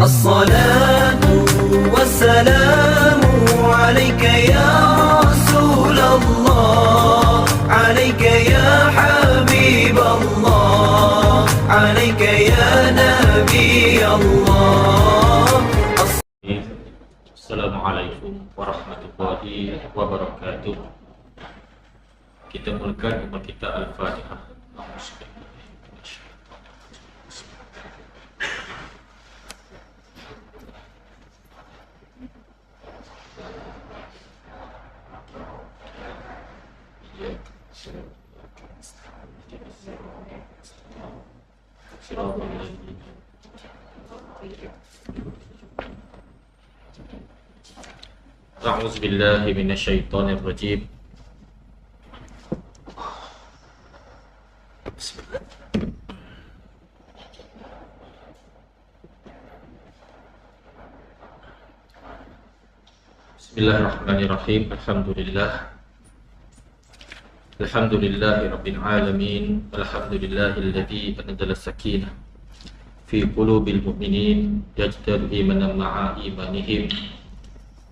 الصلاة والسلام عليك يا رسول الله، عليك يا حبيب الله، عليك يا نبي الله. Assalamualaikum warahmatullahi wabarakatuh. Kita mulakan dengan kita Al-Fatihah. A'udzu billahi minasyaitonir rajim. Bismillahirrahmanirrahim. Alhamdulillahi rabbil alamin. Alhamdulillahilladzi anzala sakinah fi qulubil mu'minin yajdalu imanan ma'a imanihim.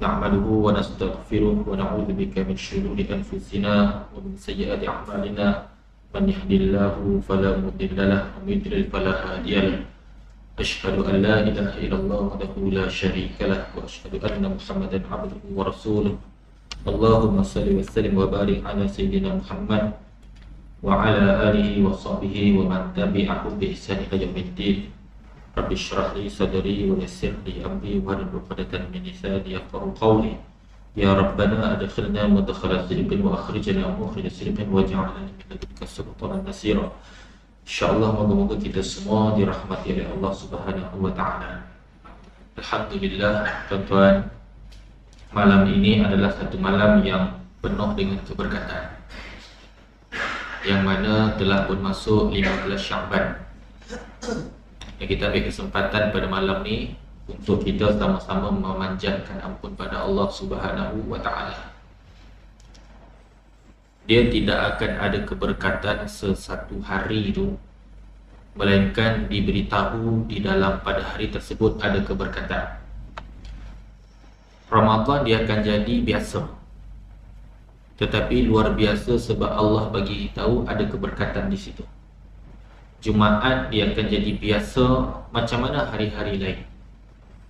Na'maluhu wa nastaghfiruh wa na'udzu bika min shururi anfusina wa min sayyiati a'malina. Man yahdihillahu fala mudilla lahu wa man yudlil fala hadiya lahu. Asyhadu an la ilaha illallah wahdahu la syarika lahu wa asyhadu anna Muhammadan 'abduhu wa rasuluh. Allahumma shalli wa sallim wa barik ala sayyidina Muhammad wa ala alihi wa sahbihi wa man tabi'ahu bi ihsan ila yaumiddin. Rabbi shrah li sadri wa yassir li amri wahlul 'uqdatam min lisani yafqahu qawli. Ya Rabbana adkhilna mudkhala sidqin wa akhrijna mukhrij sidqin waj'alna min ladunka sultanan nasira. Insyaallah moga-moga kita semua dirahmati oleh Allah Subhanahu wa taala. Alhamdulillah, tuan-tuan, malam ini adalah satu malam yang penuh dengan keberkatan, yang mana telah pun masuk 15 Sya'ban. Yang kita ambil kesempatan pada malam ni untuk kita sama-sama memanjatkan ampun pada Allah Subhanahu wa taala. Dia tidak akan ada keberkatan sesatu hari itu, melainkan diberitahu di dalam pada hari tersebut ada keberkatan. Ramadan dia akan jadi biasa, tetapi luar biasa sebab Allah bagi tahu ada keberkatan di situ. Jumaat dia akan jadi biasa macam mana hari-hari lain,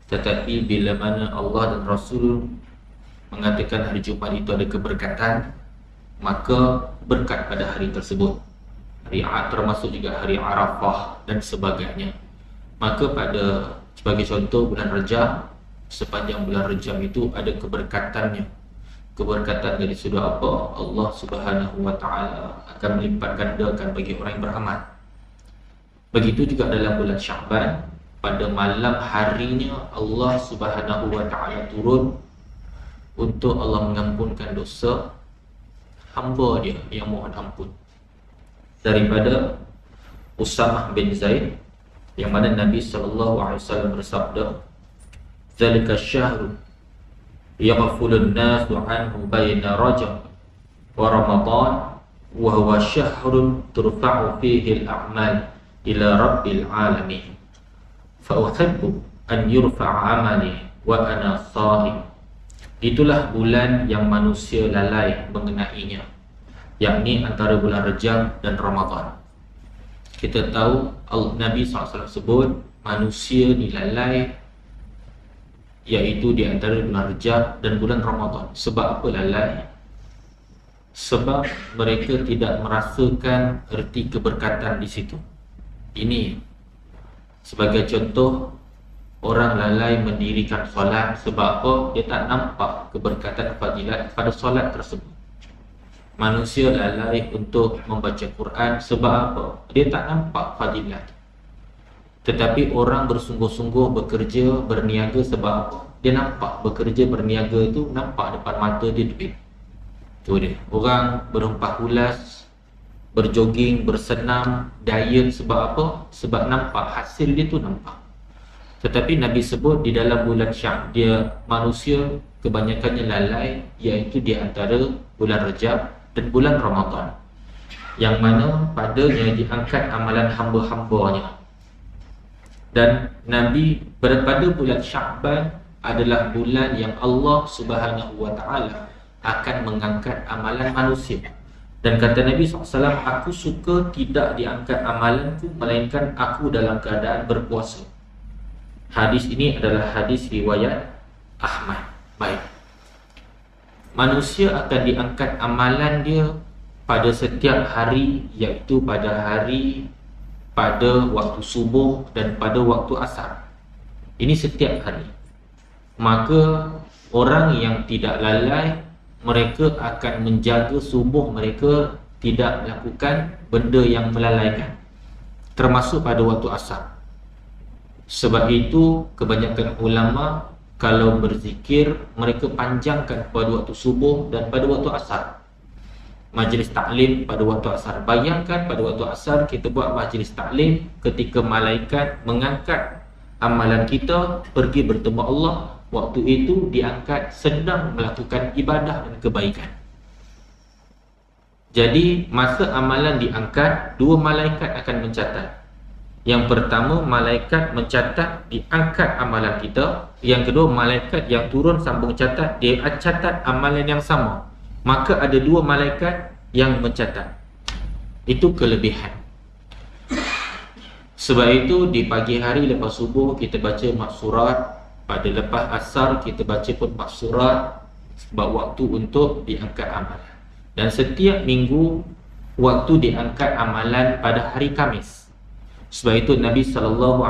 tetapi bila mana Allah dan Rasul mengatakan hari Jumaat itu ada keberkatan, maka berkat pada hari tersebut. Termasuk juga hari Arafah dan sebagainya. Maka pada sebagai contoh bulan Rajab, sepanjang bulan Rajab itu ada keberkatannya. Keberkatan dari sudut apa? Allah Subhanahu wa taala akan melipat gandakan bagi orang yang beramal. Begitu juga dalam bulan Sya'ban, pada malam harinya Allah Subhanahu wa taala turun untuk Allah mengampunkan dosa hamba dia yang mohon ampun. Daripada Usamah bin Zaid, yang mana Nabi SAW bersabda, "Zalika syahrun yaghfulun nasu anhu baina Rajab wa Ramadan wa huwa syahrun turfa'u fihi al-a'mal ila rabbil alamin. Fa uhibbu an yurfa'a amali wa ana sha'im." Itulah bulan yang manusia lalai mengenainya, yakni antara bulan Rajab dan Ramadan. Kita tahu Nabi SAW sebut manusia dilalai iaitu di antara bulan Rajab dan bulan Ramadan. Sebab apa lalai? Sebab mereka tidak merasakan erti keberkatan di situ. Ini sebagai contoh, orang lalai mendirikan solat. Sebab apa? Dia tak nampak keberkatan fadilat pada solat tersebut. Manusia lalai untuk membaca Quran. Sebab apa? Dia tak nampak fadilat. Tetapi orang bersungguh-sungguh bekerja, berniaga. Sebab apa? Dia nampak bekerja, berniaga itu nampak depan mata dia duit. Itu dia. Orang berempah ulas, berjoging, bersenam, diet. Sebab apa? Sebab nampak hasil dia tu nampak. Tetapi Nabi sebut di dalam bulan Sya'ban, dia manusia kebanyakannya lalai, iaitu di antara bulan Rajab dan bulan Ramadan, yang mana padanya diangkat amalan hamba-hambanya. Dan Nabi pada bulan Sya'ban adalah bulan yang Allah Subhanahu wa taala akan mengangkat amalan manusia. Dan kata Nabi SAW, aku suka tidak diangkat amalanku melainkan aku dalam keadaan berpuasa. Hadis ini adalah hadis riwayat Ahmad. Baik. Manusia akan diangkat amalan dia pada setiap hari, iaitu pada waktu subuh dan pada waktu asar. Ini setiap hari. Maka orang yang tidak lalai, mereka akan menjaga subuh mereka tidak melakukan benda yang melalaikan, termasuk pada waktu asar. Sebab itu kebanyakan ulama kalau berzikir mereka panjangkan pada waktu subuh dan pada waktu asar. Majlis taklim pada waktu asar. Bayangkan pada waktu asar kita buat majlis taklim ketika malaikat mengangkat amalan kita pergi bertemu Allah. Waktu itu diangkat sedang melakukan ibadah dan kebaikan. Jadi masa amalan diangkat, dua malaikat akan mencatat. Yang pertama, malaikat mencatat diangkat amalan kita. Yang kedua, malaikat yang turun sambung catat, dia catat amalan yang sama. Maka ada dua malaikat yang mencatat. Itu kelebihan. Sebab itu di pagi hari lepas subuh kita baca maksurat, pada lepas asar kita baca pun maksurat, sebab waktu untuk diangkat amalan. Dan setiap minggu waktu diangkat amalan pada hari Khamis. Sebab itu Nabi SAW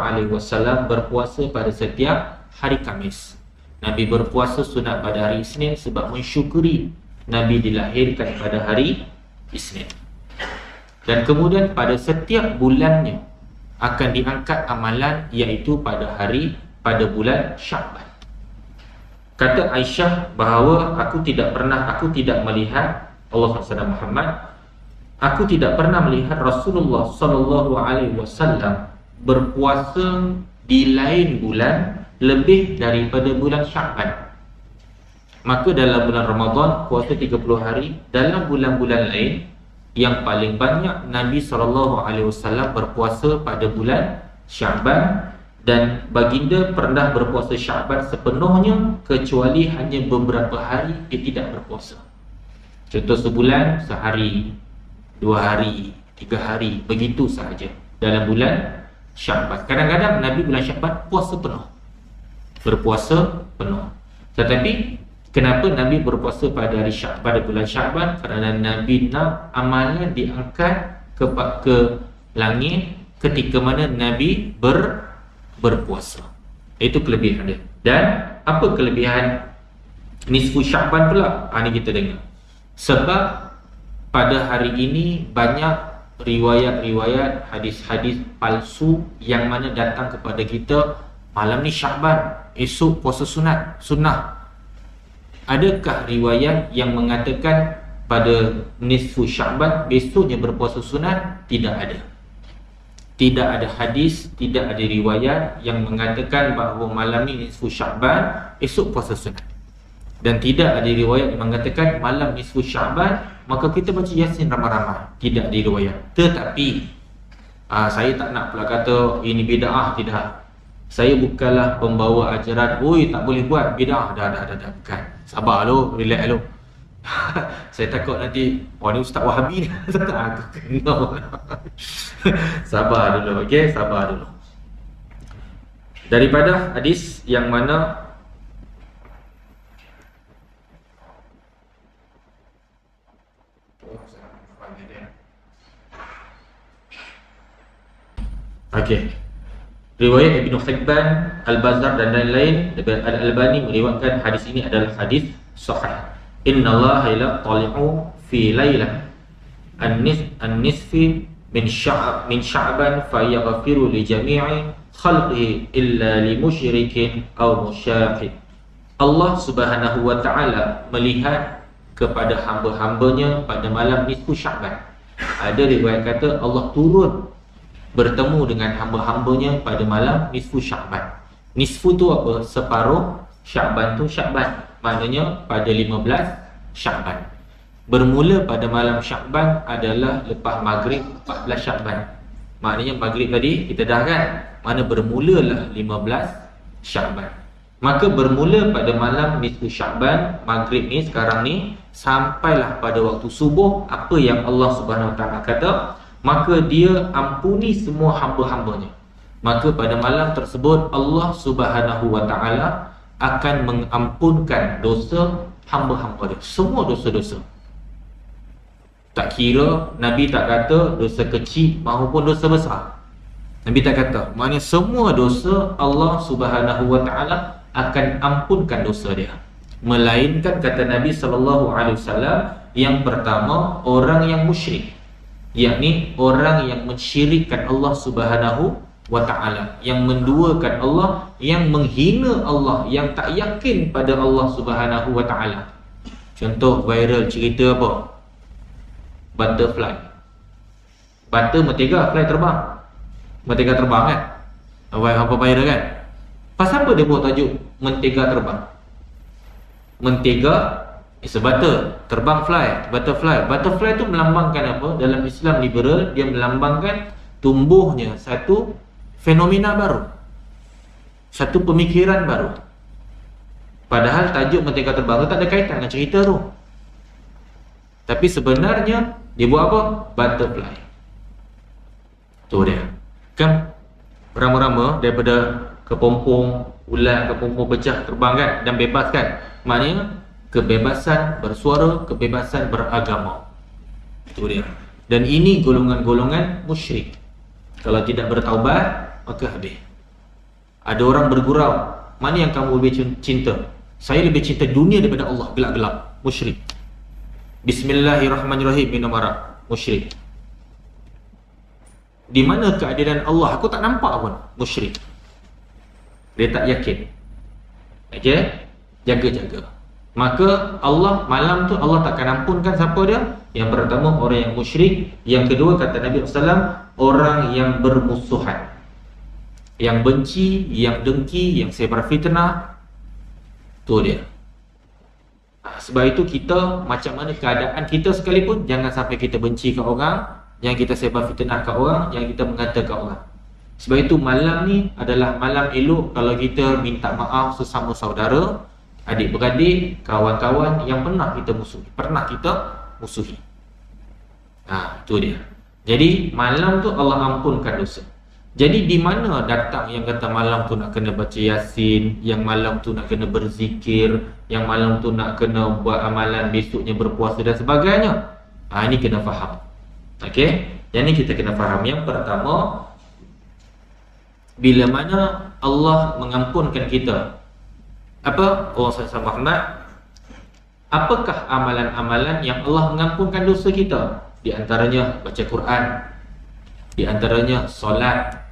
berpuasa pada setiap hari Khamis. Nabi berpuasa sunat pada hari Isnin sebab mensyukuri Nabi dilahirkan pada hari Isnin. Dan kemudian pada setiap bulannya akan diangkat amalan, iaitu pada bulan Sya'ban. Kata Aisyah bahawa aku tidak melihat Allah SWT Muhammad, aku tidak pernah melihat Rasulullah SAW berpuasa di lain bulan lebih daripada bulan Sya'ban. Maka dalam bulan Ramadan puasa 30 hari, dalam bulan-bulan lain yang paling banyak Nabi SAW berpuasa pada bulan Sya'ban. Dan baginda pernah berpuasa Sya'ban sepenuhnya, kecuali hanya beberapa hari dia tidak berpuasa. Contoh sebulan, sehari, 2 hari, 3 hari, begitu sahaja dalam bulan Sya'ban. Kadang-kadang Nabi bulan Sya'ban puasa penuh, berpuasa penuh. Tetapi kenapa Nabi berpuasa pada bulan Sya'ban? Kerana Nabi nak amalan diangkat ke langit ketika mana Nabi berpuasa. Itu kelebihan dia. Dan apa kelebihan nisfu Sya'ban pula? Ini kita dengar. Sebab pada hari ini banyak riwayat-riwayat, hadis-hadis palsu yang mana datang kepada kita, malam ni Sya'ban, esok puasa sunnah. Adakah riwayat yang mengatakan pada nisfu Sya'ban besoknya berpuasa sunat? Tidak ada. Tidak ada hadis, tidak ada riwayat yang mengatakan bahawa malam ni nisfu Sya'ban, esok puasa sunat. Dan tidak ada riwayat yang mengatakan malam nisfu Sya'ban maka kita baca Yasin ramai-ramai. Tidak ada riwayat. Tetapi saya tak nak pula kata ini bid'ah, tidak. Saya bukanlah pembawa ajaran oi tak boleh buat bid'ah. Dah bukan. Sabar lu, relax lu. Saya takut nanti ni Ustaz Wahabi ni. Aku kena. Sabar dulu, okey, sabar dulu. Daripada hadis yang mana riwayat Ibn Hibban, Al-Bazar dan lain-lain, Al-Albani meriwayatkan hadis ini adalah hadis sahih. Inna Allah la tali'u fi laylah an-nisfi min Sya'ban fayaghfiru li jami'i khalqihi illa li musyrikin aw musyaqin. Allah Subhanahu wa taala melihat kepada hamba-hambanya pada malam nisfu Sya'ban. Ada riwayat kata Allah turun bertemu dengan hamba-hambanya pada malam nisfu Sya'ban. Nisfu tu apa? Separuh. Sya'ban tu Sya'ban, maknanya pada 15 Sya'ban. Bermula pada malam Sya'ban adalah lepas maghrib 14 Sya'ban. Maknanya maghrib tadi kita dah kan, mana bermulalah 15 Sya'ban. Maka bermula pada malam nisfu Sya'ban, maghrib ni sekarang ni, sampailah pada waktu subuh, apa yang Allah Subhanahu Wa Ta'ala kata, maka dia ampuni semua hamba-hambanya. Maka pada malam tersebut Allah Subhanahu Wa Ta'ala akan mengampunkan dosa hamba-hamba dia, semua dosa-dosa. Tak kira, Nabi tak kata dosa kecil maupun dosa besar. Nabi tak kata, maknanya semua dosa Allah Subhanahu Wa Ta'ala akan ampunkan dosa dia. Melainkan kata Nabi SAW, yang pertama orang yang musyrik, yakni orang yang mensyirikkan Allah Subhanahu Wa Ta'ala, yang menduakan Allah, yang menghina Allah, yang tak yakin pada Allah Subhanahu Wa Ta'ala. Contoh viral cerita apa? Butterfly. Butter mentega, fly terbang. Mentega terbang kan? Apa viral kan? Pasal apa dia buat tajuk mentega terbang? Mentega is a butter, terbang fly, butterfly. Butterfly tu melambangkan apa? Dalam Islam liberal, dia melambangkan tumbuhnya satu fenomena baru, satu pemikiran baru. Padahal tajuk mentega terbang tu tak ada kaitan dengan cerita tu. Tapi sebenarnya dia buat apa? Butterfly. Tu dia. Kan rama-rama daripada kepompong ulat, kepompong pecah terbang kan, dan bebas kan. Maknanya kebebasan bersuara, kebebasan beragama. Itu dia. Dan ini golongan-golongan musyrik. Kalau tidak bertaubat, maka habis. Ada orang bergurau, mana yang kamu lebih cinta? Saya lebih cinta dunia daripada Allah. Gelap-gelap, musyrik. Bismillahirrahmanirrahim, minum arak, musyrik. Di mana keadilan Allah? Aku tak nampak pun, musyrik. Dia tak yakin. Okay? Jaga-jaga. Maka Allah, malam tu Allah takkan ampunkan siapa dia? Yang pertama orang yang musyrik. Yang kedua kata Nabi SAW, orang yang bermusuhan, yang benci, yang dengki, yang sebar fitnah. Tu dia. Sebab itu kita, macam mana keadaan kita sekalipun, jangan sampai kita benci kat orang, yang kita sebar fitnah kat orang, yang kita mengata kat orang. Sebab itu malam ni adalah malam elok kalau kita minta maaf sesama saudara, adik-beradik, kawan-kawan yang pernah kita musuhi. Itu dia. Jadi malam tu Allah ampunkan dosa. Jadi di mana datang yang kata malam tu nak kena baca Yasin, yang malam tu nak kena berzikir, yang malam tu nak kena buat amalan besoknya berpuasa dan sebagainya? Ini kena faham. Okey? Yang ni kita kena faham. Yang pertama, bila mana Allah mengampunkan kita, apa? Allah SWT Muhammad, apakah amalan-amalan yang Allah mengampunkan dosa kita? Di antaranya baca Quran, di antaranya solat,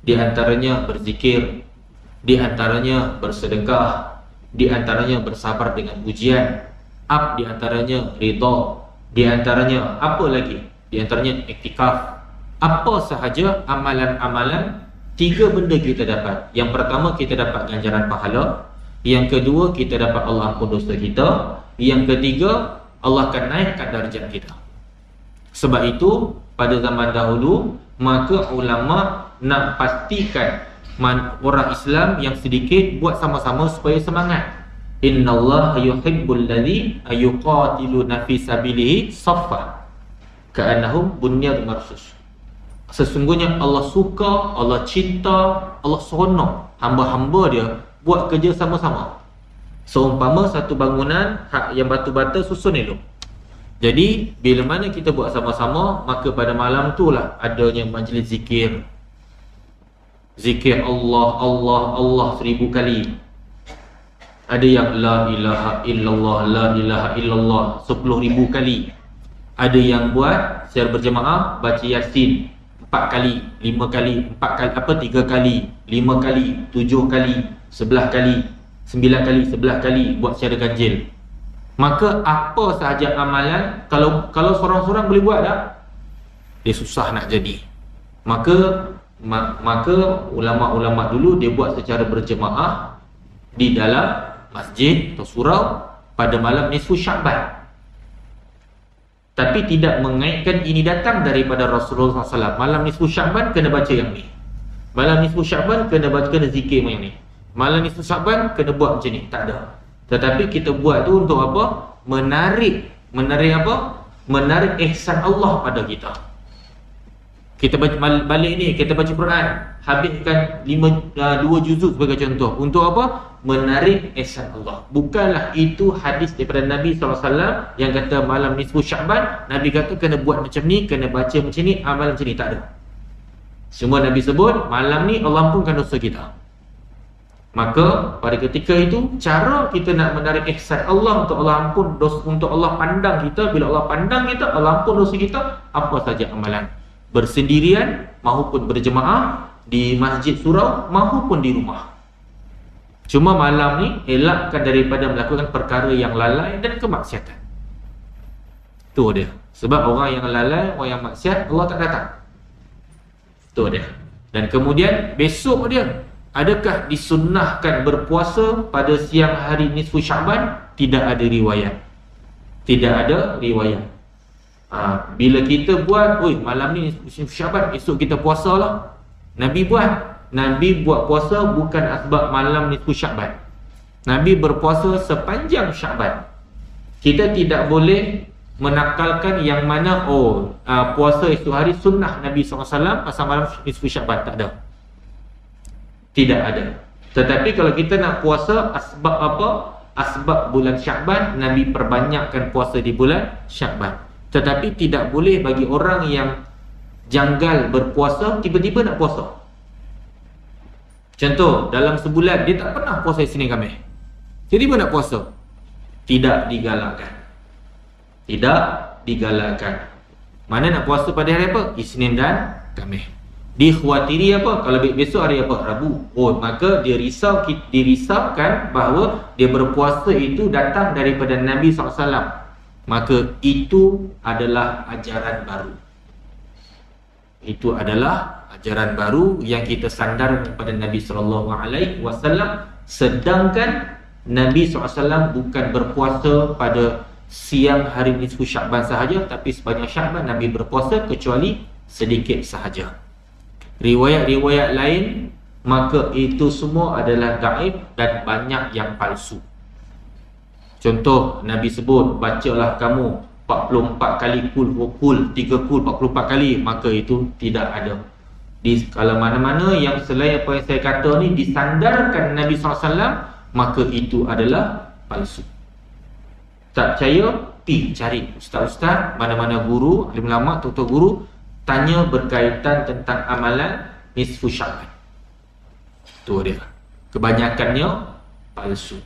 di antaranya berzikir, di antaranya bersedekah, di antaranya bersabar dengan ujian, di antaranya ridha, di antaranya apa lagi? Di antaranya iktikaf. Apa sahaja amalan-amalan, 3 benda kita dapat. Yang pertama, kita dapat ganjaran pahala. Yang kedua, kita dapat Allah ampun dosa kita. Yang ketiga, Allah akan naikkan darjat kita. Sebab itu pada zaman dahulu, maka ulama nak pastikan orang Islam yang sedikit buat sama-sama supaya semangat. Innallaha yuhibbul ladzi yuqatiluna fi sabilihi saffa ka'annahum bunyanun marsus. Sesungguhnya Allah suka, Allah cinta, Allah seronok hamba-hamba dia buat kerja sama-sama. Seumpama satu bangunan yang batu-bata susun elok. Jadi bila mana kita buat sama-sama, maka pada malam tu lah adanya majlis zikir. Zikir Allah, Allah, Allah 1000 kali. Ada yang la ilaha illallah, la ilaha illallah 10,000 kali. Ada yang buat secara berjemaah baca Yasin 4 kali, 5 kali, 3 kali, 5 kali, 7 kali, 11 kali, 9 kali, 11 kali buat secara ganjil. Maka apa sahaja amalan, kalau seorang-seorang boleh buat tak? Dia susah nak jadi. Maka ulama-ulama dulu dia buat secara berjemaah di dalam masjid atau surau pada malam nisfu Sya'ban. Tapi tidak mengaitkan ini datang daripada Rasulullah SAW. Malam nisfu Sya'ban kena baca yang ni. Malam nisfu Syaban kena zikir macam ni. Malam nisfu Syaban kena buat macam ni. Tak ada. Tetapi kita buat tu untuk apa? Menarik apa? Menarik ihsan Allah pada kita. Kita baca balik ni, kita baca Quran, habiskan 2 juzuk sebagai contoh. Untuk apa? Menarik ihsan Allah. Bukanlah itu hadis daripada Nabi SAW yang kata malam nisfu Syaban, Nabi kata kena buat macam ni, kena baca macam ni, amal macam ni. Tak ada. Semua Nabi sebut malam ni Allah ampunkan dosa kita. Maka pada ketika itu, cara kita nak menarik ihsan Allah untuk Allah ampun dosa, untuk Allah pandang kita. Bila Allah pandang kita, Allah ampun dosa kita, apa saja amalan, bersendirian maupun berjemaah, di masjid surau maupun di rumah. Cuma malam ni elakkan daripada melakukan perkara yang lalai dan kemaksiatan. Tu dia. Sebab orang yang lalai, orang yang maksiat, Allah tak datang. Tu dia. Dan kemudian besok dia, adakah disunnahkan berpuasa pada siang hari nisfu Syaban? Tidak ada riwayat. Tidak ada riwayat. Bila kita buat, malam ni nisfu Syaban, esok kita puasalah. Nabi buat puasa bukan asbab malam nisfu Syaban. Nabi berpuasa sepanjang Syaban. Kita tidak boleh menakalkan yang mana puasa esok hari sunnah Nabi SAW pasal malam nisfu Syaban. Tak ada. Tidak ada. Tetapi kalau kita nak puasa asbab apa? Asbab bulan Syaban, Nabi perbanyakkan puasa di bulan Syaban. Tetapi tidak boleh bagi orang yang janggal berpuasa tiba-tiba nak puasa. Contoh, dalam sebulan dia tak pernah puasa Isnin Khamis, tiba-tiba nak puasa. Tidak digalakkan. Tidak digalakkan. Mana nak puasa pada hari apa? Isnin dan Khamis. Dikhawatiri apa? Kalau besok hari apa? Rabu. Maka dirisaukan bahawa dia berpuasa itu datang daripada Nabi SAW. Maka itu adalah ajaran baru. Itu adalah ajaran baru yang kita sandarkan kepada Nabi SAW. Sedangkan Nabi SAW bukan berpuasa pada siang hari nisfu Syaban sahaja, tapi sepanjang Syaban Nabi berpuasa kecuali sedikit sahaja. Riwayat-riwayat lain, maka itu semua adalah gaib dan banyak yang palsu. Contoh, Nabi sebut, bacalah kamu 44 kali kul, 3 kul, 44 kali. Maka itu tidak ada. Kalau mana-mana yang selain apa yang saya kata ni disandarkan Nabi SAW, maka itu adalah palsu. Tak percaya, pergi cari ustaz-ustaz, mana-mana guru, alim ulama, tutor guru, tanya berkaitan tentang amalan nisfu Syaban. Tu dia. Kebanyakannya palsu.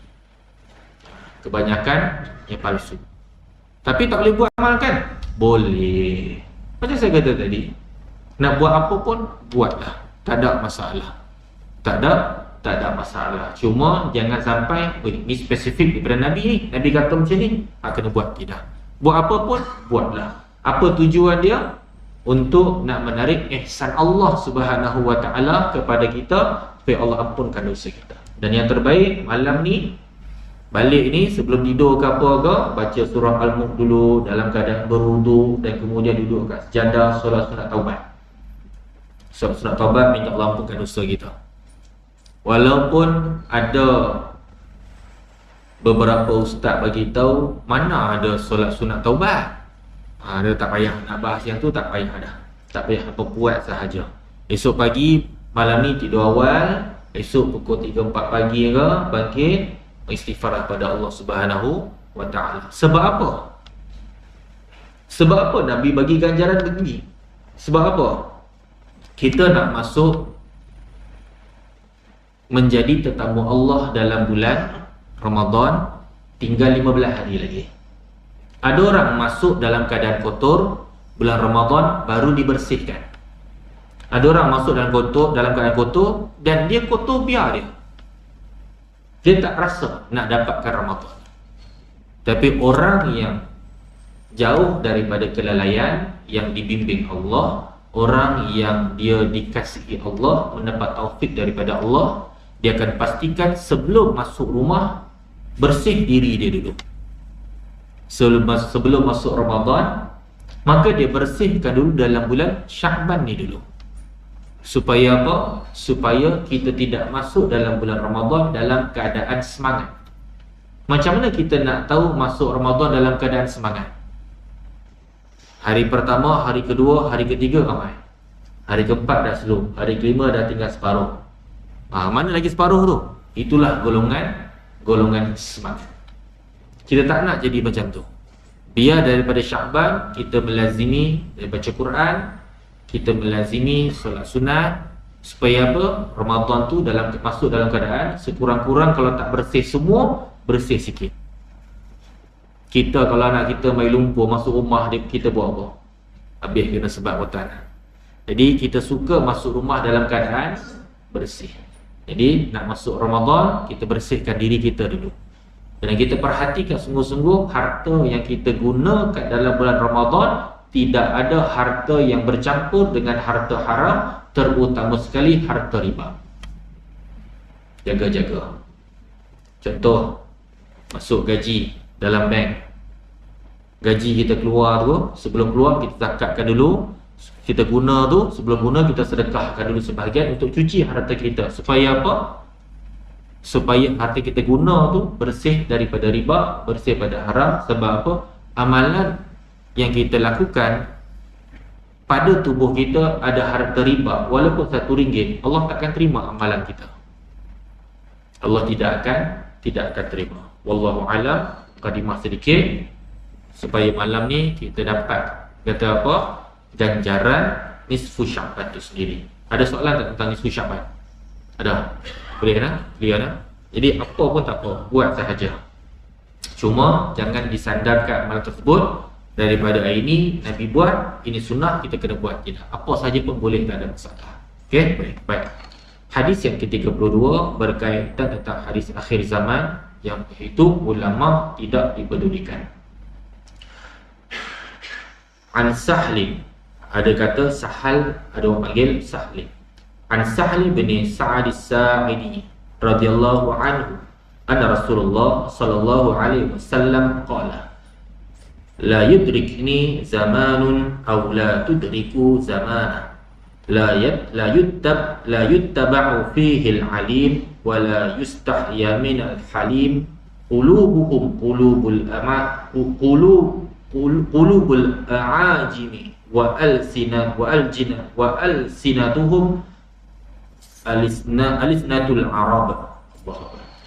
Kebanyakannya palsu. Tapi tak boleh buat amal kan? Boleh. Macam saya kata tadi, nak buat apa pun buatlah. Tak ada masalah. Tak ada masalah. Cuma jangan sampai ni spesifik daripada Nabi ni. Nabi kata macam ni, kena buat. Tidak. Buat apa pun buatlah. Apa tujuan dia? Untuk nak menarik ihsan Allah Subhanahu wa ta'ala kepada kita, supaya Allah ampunkan dosa kita. Dan yang terbaik malam ni, balik ni sebelum tidur ke apa ke, baca surah Al-Mulk dulu dalam keadaan berwudu, dan kemudian duduk kat sejadah, solat sunat taubat. Solat sunat taubat, minta Allah ampunkan dosa kita. Walaupun ada beberapa ustaz bagi tahu mana ada solat sunat taubat. Dia tak payah nak bahas yang tu, tak payah dah. Tak payah apa buat sahaja. Esok pagi, malam ni tidur awal, esok pukul 3-4 pagi ke bangkit, istighfar kepada Allah Subhanahu wa ta'ala. Sebab apa? Sebab apa Nabi bagi ganjaran begini? Sebab apa? Kita nak masuk menjadi tetamu Allah dalam bulan Ramadan, tinggal 15 hari lagi. Ada orang masuk dalam keadaan kotor, bulan Ramadan baru dibersihkan. Ada orang masuk dalam keadaan kotor, dan dia kotor biar dia. Dia tak rasa nak dapatkan Ramadan. Tapi orang yang jauh daripada kelalaian, yang dibimbing Allah, orang yang dia dikasihi Allah, mendapat taufik daripada Allah, dia akan pastikan sebelum masuk rumah, bersih diri dia dulu. Sebelum masuk Ramadan, maka dia bersihkan dulu dalam bulan Syaban ni dulu. Supaya apa? Supaya kita tidak masuk dalam bulan Ramadan dalam keadaan semangat. Macam mana kita nak tahu masuk Ramadan dalam keadaan semangat? Hari pertama, hari kedua, hari ketiga ramai. Hari keempat dah slow, hari kelima dah tinggal separuh. Mana lagi separuh tu? Itulah golongan semangat. Kita tak nak jadi macam tu. Biar daripada Sya'ban kita melazimi dari baca Quran, kita melazimi solat sunat, supaya apa? Ramadan tu masuk dalam keadaan sekurang-kurang kalau tak bersih semua, bersih sikit. Kita kalau anak kita main lumpur masuk rumah dia, kita buat apa? Habis kena sebab rotan. Jadi kita suka masuk rumah dalam keadaan bersih. Jadi nak masuk Ramadan, kita bersihkan diri kita dulu. Dan kita perhatikan sungguh-sungguh harta yang kita gunakan dalam bulan Ramadan, tidak ada harta yang bercampur dengan harta haram, terutama sekali harta riba. Jaga-jaga. Contoh, masuk gaji dalam bank. Gaji kita keluar tu, sebelum keluar kita zakatkan dulu. Kita guna tu, sebelum guna kita sedekahkan dulu sebahagian untuk cuci harta kita. Supaya apa? Supaya harta kita guna tu bersih daripada riba, bersih pada haram. Sebab apa? Amalan yang kita lakukan pada tubuh kita ada harta riba, walaupun RM1, Allah takkan terima amalan kita. Allah tidak akan terima. Wallahu alam. Mukadimah sedikit supaya malam ni kita dapat kata apa? Ganjaran nisfu Sya'ban tu sendiri. Ada soalan tak tentang nisfu Sya'ban? Ada? Boleh dah? Clear dah? Jadi apa pun tak apa, buat sahaja. Cuma jangan disandarkan amalan tersebut daripada hari ini Nabi buat, ini sunnah, kita kena buat. Tidak, apa sahaja pun boleh, tak ada masalah. Okey, boleh. Baik. Hadis yang ke-32 berkaitan tentang hadis akhir zaman yang itu ulama tidak dipedulikan. An Sahli, ada kata Sahal, ada orang panggil Sahli. An Sahli bin Sa'ad as-Sa'idi radhiyallahu anhu anna Rasulullah sallallahu alaihi wasallam qala la yudrikni zamanun aw la tudriku zamana la yuttaba'u fihi al-alim wa la yustahya min al-halim qulubuhum qulubul a'ajimi wa alsinatuhum alisnatul arab.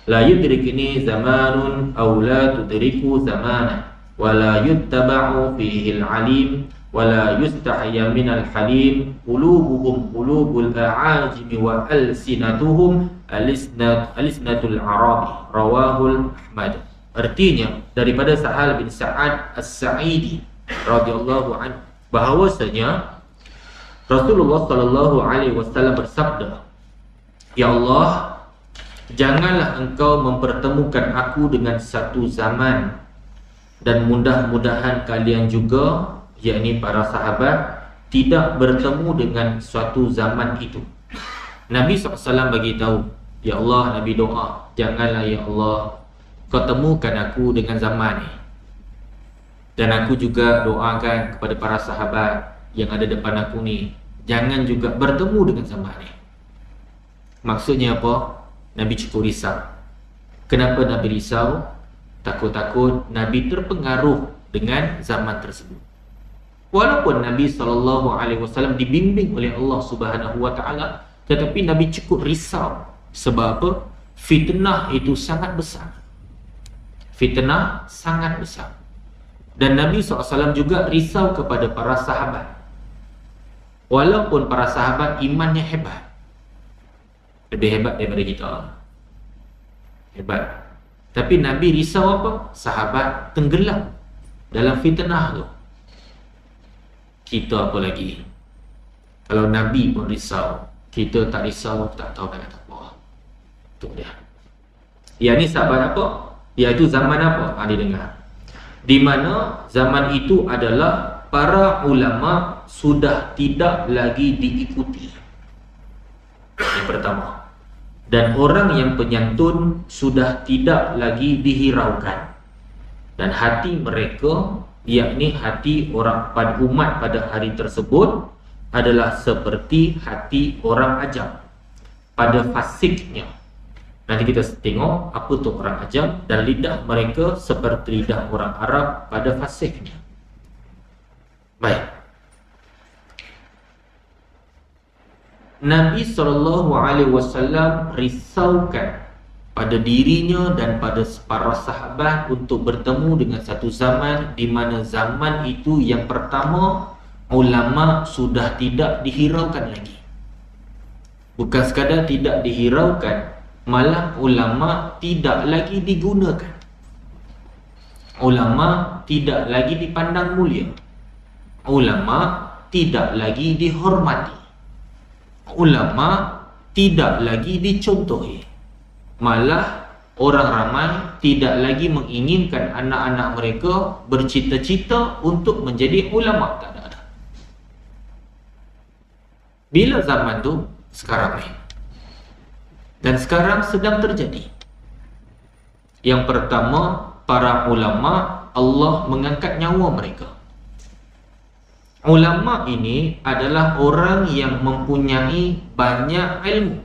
La yudrikni zamanun aw la tudriku zamana wa la yuttaba'u fihi al-alim wa la yustahya min al-halim qulubuhum qulubul a'ajimi wa alsinatuhum alisnatul arab. Rawahul Ahmad. Artinya daripada Sahal bin Sa'ad as-Sa'idi radhiyallahu anhu bahawasanya Rasulullah sallallahu alaihi wasallam bersabda, "Ya Allah, janganlah engkau mempertemukan aku dengan satu zaman, dan mudah-mudahan kalian juga, yakni para sahabat, tidak bertemu dengan suatu zaman itu." Nabi SAW bagi tahu, "Ya Allah," Nabi doa, "janganlah ya Allah kau temukan aku dengan zaman ni." Dan aku juga doakan kepada para sahabat yang ada depan aku ni, jangan juga bertemu dengan zaman ni. Maksudnya apa? Nabi cukup risau. Kenapa Nabi risau? Takut-takut Nabi terpengaruh dengan zaman tersebut. Walaupun Nabi SAW dibimbing oleh Allah Subhanahu Wa Taala, tetapi Nabi cukup risau. Sebab apa? Fitnah itu sangat besar. Fitnah sangat besar. Dan Nabi SAW juga risau kepada para sahabat. Walaupun para sahabat imannya hebat, lebih hebat daripada kita, hebat, tapi Nabi risau apa? Sahabat tenggelam dalam fitnah tu. Kita apa lagi? Kalau Nabi pun risau, kita tak risau, tak tahu nak kata apa. Itu dia. Yang ni sahabat apa? Iaitu zaman apa? Dia dengar. Di mana zaman itu adalah para ulama sudah tidak lagi diikuti. Yang pertama. Dan orang yang penyantun sudah tidak lagi dihiraukan. Dan hati mereka, yakni hati orang pada umat pada hari tersebut, adalah seperti hati orang ajam pada fasiknya. Nanti kita tengok apa tu orang ajam, dan lidah mereka seperti lidah orang Arab pada fasiknya. Baik. Nabi SAW risaukan pada dirinya dan pada para sahabat untuk bertemu dengan satu zaman di mana zaman itu yang pertama, ulama sudah tidak dihiraukan lagi. Bukan sekadar tidak dihiraukan, malah ulama tidak lagi digunakan. Ulama tidak lagi dipandang mulia. Ulama tidak lagi dihormati. Ulama tidak lagi dicontohi. Malah orang ramai tidak lagi menginginkan anak-anak mereka bercita-cita untuk menjadi ulama. Tak ada. Bila zaman tu? Sekarang ni. Dan sekarang sedang terjadi. Yang pertama, para ulama, Allah mengangkat nyawa mereka. Ulama ini adalah orang yang mempunyai banyak ilmu.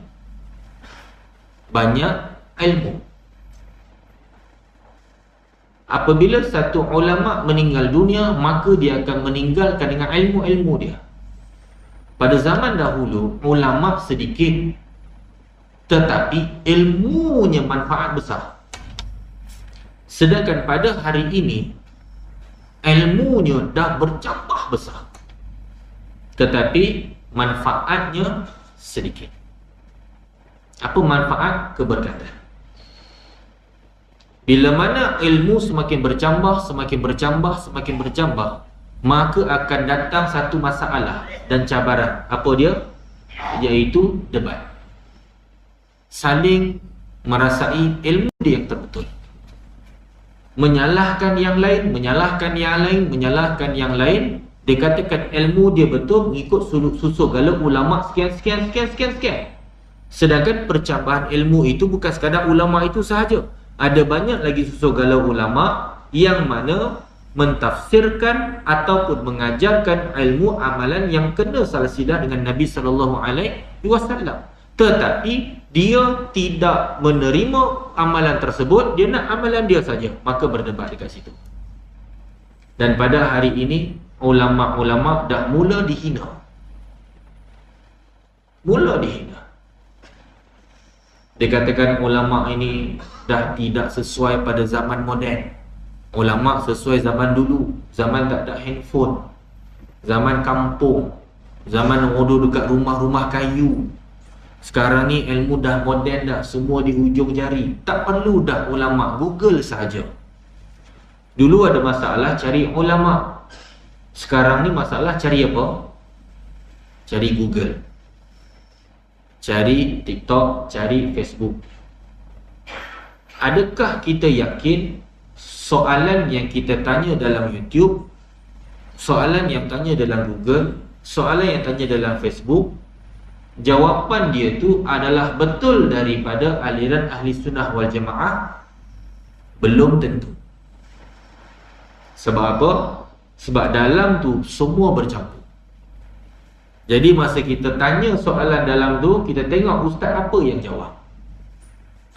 Banyak ilmu. Apabila satu ulama meninggal dunia, maka dia akan meninggalkan dengan ilmu-ilmu dia. Pada zaman dahulu, ulama sedikit, tetapi ilmunya manfaat besar. Sedangkan pada hari ini, ilmunya dah bercambah besar, tetapi manfaatnya sedikit. Apa manfaat? Keberkatan. Bila mana ilmu semakin bercambah, semakin bercambah, maka akan datang satu masalah dan cabaran. Apa dia? Iaitu debat. Saling merasai ilmu dia yang terbetul. Menyalahkan yang lain, menyalahkan yang lain. Dia katakan ilmu dia betul, mengikut susu gala ulama sekian. Sedangkan percambahan ilmu itu bukan sekadar ulama itu sahaja. Ada banyak lagi susu gala ulama yang mana mentafsirkan ataupun mengajarkan ilmu amalan yang kena salah silah dengan Nabi SAW. Tetapi dia tidak menerima amalan tersebut, dia nak amalan dia saja, maka berdebat dekat situ. Dan pada hari ini ulama-ulama dah mula dihina. Dikatakan ulama ini dah tidak sesuai pada zaman moden. Ulama sesuai zaman dulu, zaman tak ada handphone, zaman kampung, zaman orang dekat rumah-rumah kayu. Sekarang ni ilmu dah moden dah, semua di hujung jari. Tak perlu dah ulama, Google sahaja. Dulu ada masalah cari ulama. Sekarang ni masalah cari apa? Cari Google, cari TikTok, cari Facebook. Adakah kita yakin soalan yang kita tanya dalam YouTube, soalan yang tanya dalam Google, soalan yang tanya dalam Facebook, jawapan dia tu adalah betul daripada aliran ahli sunnah wal jamaah? Belum tentu. Sebab apa? Sebab dalam tu semua bercampur. Jadi masa kita tanya soalan dalam tu, kita tengok ustaz apa yang jawab.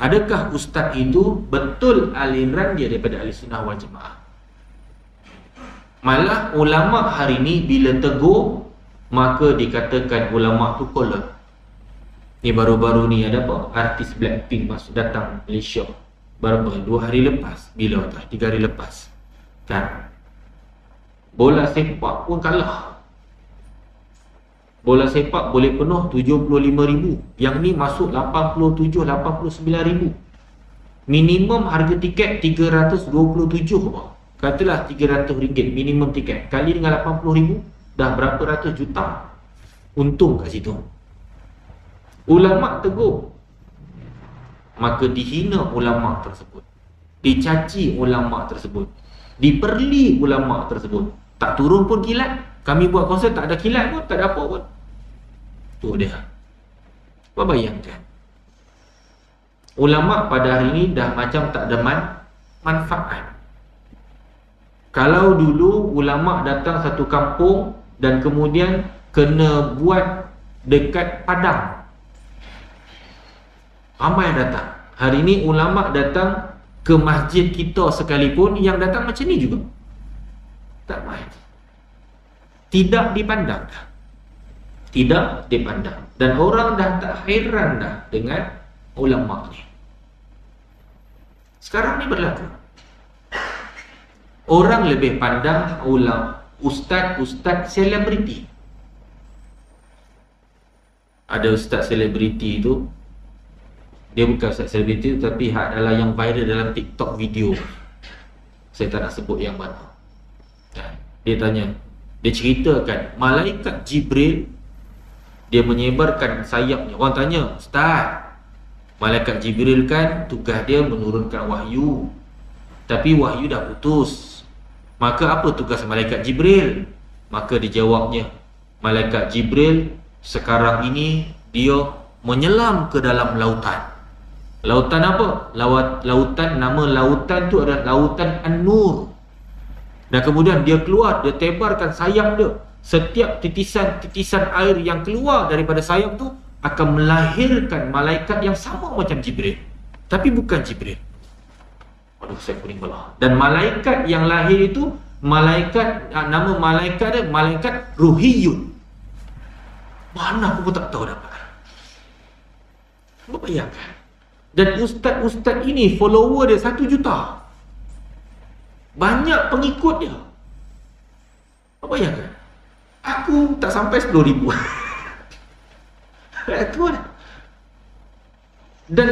Adakah ustaz itu betul aliran dia daripada ahli sunnah wal jamaah? Malah ulama hari ni bila tegur, maka dikatakan ulama tu kolot. Ni baru-baru ni ada apa? Artis Blackpink masuk datang Malaysia. Berapa? 2 hari lepas. Bila tak? 3 hari lepas. Kan? Bola sepak pun kalah. Bola sepak boleh penuh 75,000. Yang ni masuk 87-89,000. Minimum harga tiket 327. Katalah RM300 minimum tiket. Kali dengan 80,000, dah berapa ratus juta untung kat situ. Ulama tegur, maka dihina ulama tersebut, dicaci ulama tersebut, diperli ulama tersebut. Tak turun pun kilat. Kami buat konsert tak ada kilat pun, tak ada apa pun. Tu dia. Apa bayangkan? Ulama pada hari ini dah macam tak ada manfaat. Kalau dulu ulama datang satu kampung dan kemudian kena buat dekat padang. Ramai datang. Hari ini ulama datang ke masjid kita sekalipun, yang datang macam ni juga. Tak main. Tidak dipandang dah. Tidak dipandang. Dan orang dah tak heran dah dengan ulama ni. Sekarang ni berlaku. Orang lebih pandang ulama, ustaz-ustaz selebriti. Ada ustaz selebriti tu, dia bukan ustaz selebriti tapi adalah yang viral dalam TikTok video. Saya tak nak sebut yang mana. Dia tanya, dia ceritakan malaikat Jibril, dia menyebarkan sayapnya. Orang tanya, ustaz, malaikat Jibril kan tugas dia menurunkan wahyu, tapi wahyu dah putus, maka apa tugas malaikat Jibril? Maka dijawabnya, malaikat Jibril sekarang ini dia menyelam ke dalam lautan. Lautan apa? Lautan, nama lautan tu adalah lautan An-Nur. Dan kemudian dia keluar, dia tebarkan sayap dia. Setiap titisan air yang keluar daripada sayap tu akan melahirkan malaikat yang sama macam Jibril, tapi bukan Jibril. Aduh, saya kuning belah. Dan malaikat yang lahir itu malaikat, nama malaikat dia malaikat Ruhiyun. Mana aku pun tak tahu dapat. Cuba bayangkan. Dan ustaz-ustaz ini follower dia 1 juta. Banyak pengikut dia. Cuba bayangkan. Aku tak sampai 10,000. Dan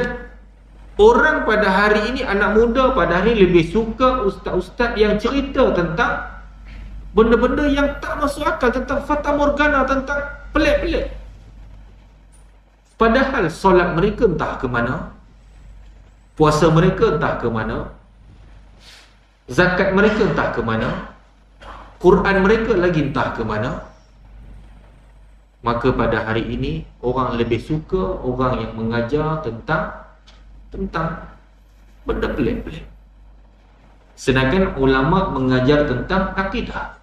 orang pada hari ini, anak muda pada hari ini lebih suka ustaz-ustaz yang cerita tentang benda-benda yang tak masuk akal, tentang fata morgana, tentang pelik-pelik. Padahal solat mereka entah ke mana, puasa mereka entah ke mana, zakat mereka entah ke mana, Quran mereka lagi entah ke mana. Maka pada hari ini orang lebih suka orang yang mengajar tentang benda pelik-pelik, sedangkan ulama mengajar tentang akidah.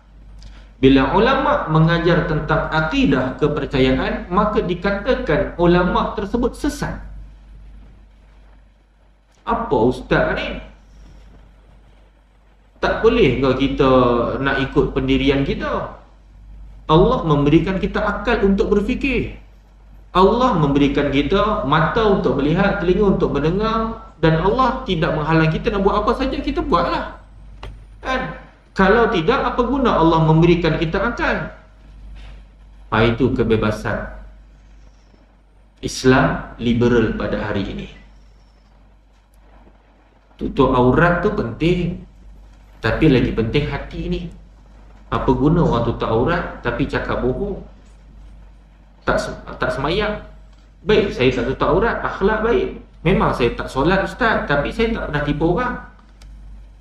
Bila ulama mengajar tentang akidah, kepercayaan, maka dikatakan ulama tersebut sesat. Apa ustaz ni? Tak boleh ke kita nak ikut pendirian kita? Allah memberikan kita akal untuk berfikir. Allah memberikan kita mata untuk melihat, telinga untuk mendengar, dan Allah tidak menghalang kita nak buat apa saja, kita buatlah. Kan? Kalau tidak, apa guna Allah memberikan kita akal? Itu kebebasan. Islam liberal pada hari ini. Tutup aurat tu penting, tapi lagi penting hati ni. Apa guna orang tutup aurat tapi cakap bohong, tak semayang. Baik, saya tak tutup aurat, akhlak baik. Memang saya tak solat ustaz, tapi saya tak pernah tipu orang.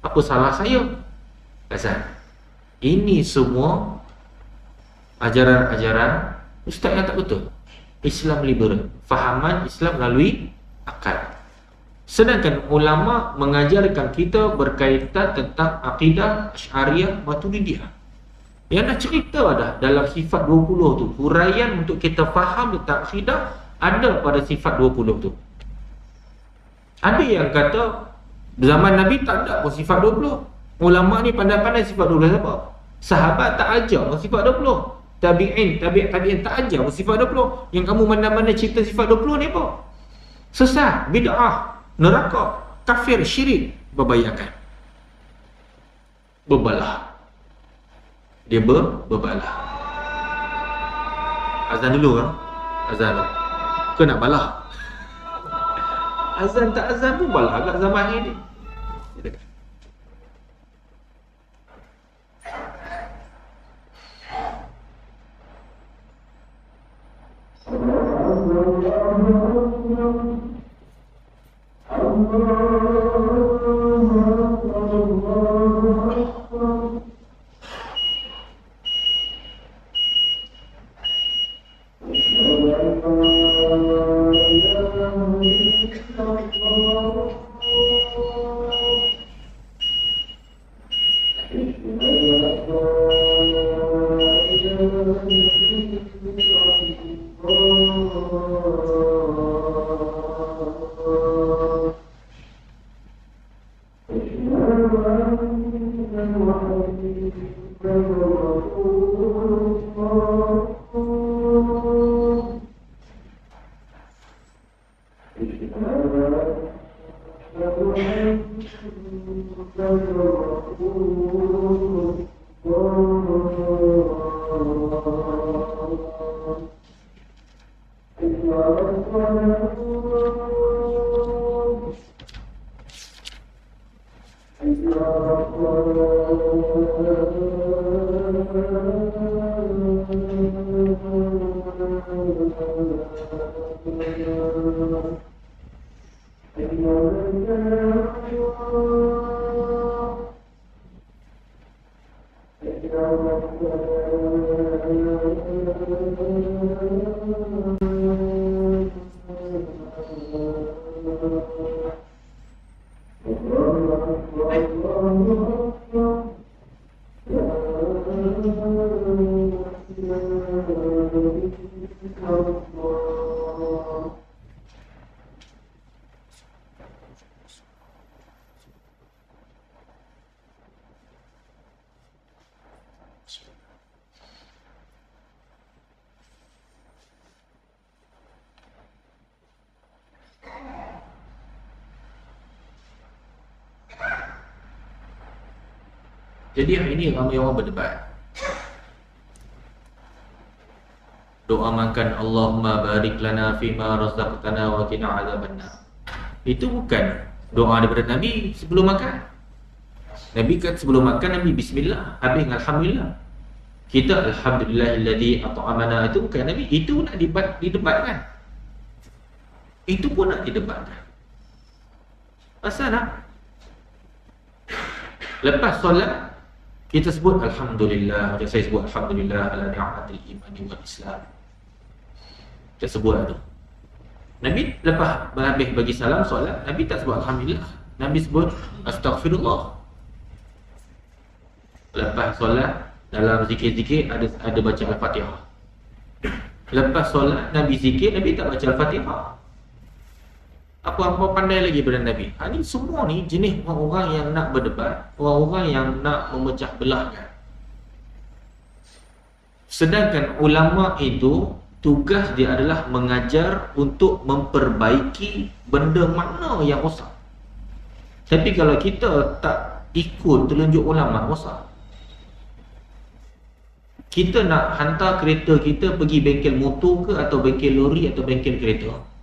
Apa salah saya? Azan. Ini semua ajaran-ajaran ustaz yang tak betul. Islam liberal, fahaman Islam melalui akal. Sedangkan ulama mengajarkan kita berkaitan tentang akidah Asy'ariyah Maturidiyah. Yang dah cerita dah dalam sifat 20 tu. Huraian untuk kita faham tentang akidah ada pada sifat 20 tu. Ada yang kata zaman Nabi tak ada pun sifat 20. Ulama ni pandai-pandai sifat 20 siapa? Sahabat tak ajar pun sifat 20. Tabi'in tak ajar pun sifat 20. Yang kamu mana-mana cerita sifat 20 ni apa? Sesat, bid'ah, neraka, kafir, syirik. Berbayangkan. Berbalah. Dia berbalah. Azan dulu kan? Azan lah. Kau nak balah? Azan tak azan pun balah agak zaman ini. Jadi hari ini ramai orang berdebat. Doa makan Allahumma barik lana fima razaqtana wa qina adzabannar. Itu bukan doa daripada Nabi sebelum makan. Nabi kan sebelum makan Nabi bismillah, habis alhamdulillah. Kita alhamdulillahilladzi at'amana, itu bukan Nabi, itu nak didebatkan. Itu pun nak didebatkan. Pasal nak lepas solat kita sebut alhamdulillah, macam saya sebut alhamdulillah ala ni'matil imani wal Islam. Kita sebut tu. Nabi lepas habis bagi salam solat, Nabi tak sebut alhamdulillah. Nabi sebut astaghfirullah. Lepas solat dalam zikir-zikir ada baca Al-Fatihah. Lepas solat Nabi zikir, Nabi tak baca Al-Fatihah. Apa-apa pandai lagi pada Nabi. Ini semua ni jenis orang-orang yang nak berdebat, orang-orang yang nak memecah belahkan. Sedangkan ulama itu tugas dia adalah mengajar untuk memperbaiki benda mana yang rosak. Tapi kalau kita tak ikut telunjuk ulama, rosak. Kita nak hantar kereta kita pergi bengkel motor ke, atau bengkel lori, atau bengkel kereta.